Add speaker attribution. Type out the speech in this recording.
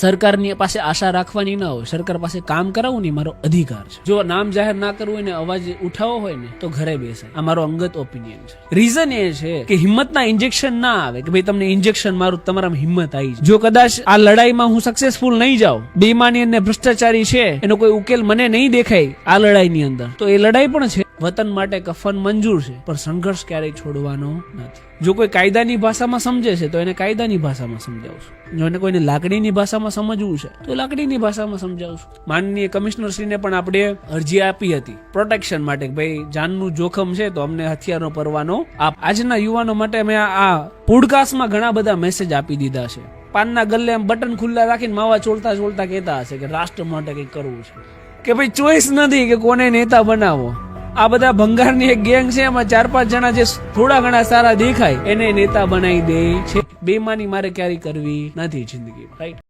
Speaker 1: સરકારની પાસે આશા રાખવાની ના હોય, સરકાર પાસે કામ કરાવવું ને મારો અધિકાર છે. જો નામ જાહેર ના કરવું હોય ને અવાજ ઉઠાવવો હોય ને તો ઘરે બેસે. આ મારો અંગત ઓપિનિયન છે. રીઝન એ છે કે હિંમતના ઇન્જેક્શન ના આવે કે ભાઈ તમને ઇન્જેક્શન મારું તમારામાં હિંમત આવી જાય. જો કદાચ આ લડાઈમાં હું સક્સેસફુલ નહીં જાઉં, બેઈમાની અને ભ્રષ્ટાચારી છે એનો કોઈ ઉકેલ મને નહીં દેખાય આ લડાઈની અંદર, તો એ લડાઈ પણ છે. વતન માટે કફન મંજૂર છે પણ સંઘર્ષ ક્યારેય છોડવાનો નથી. જો કોઈ કાયદાની ભાષામાં સમજે છે તો એને કાયદાની ભાષામાં સમજાવશું. જો એને કોઈને લાકડીની ભાષામાં સમજવું છે તો લાકડીની ભાષામાં સમજાવશું. માનનીય કમિશનરશ્રીને પણ આપણે અરજી આપી હતી પ્રોટેક્શન માટે કે ભાઈ જાનનું જોખમ છે તો અમને હથિયારનો પરવાનો આપ. આજના યુવાનો માટે અમે આ પોડકાસ્ટમાં ઘણા બધા મેસેજ આપી દીધા છે. પાનના ગલ્લે બટન ખુલ્લા રાખીને માવા ચોળતા ચોળતા કહેતા હશે કે રાષ્ટ્ર માટે કંઈક કરવું છે, કે ભાઈ ચોઈસ નથી કે કોને નેતા બનાવો. આ બધા ભંગારની એક ગેંગ છે, એમાં 4-5 જણા જે થોડા ઘણા સારા દેખાય એને નેતા બનાવી દે છે. બેમાની મારે ક્યારેય કરવી નથી જિંદગીમાં, રાઈટ?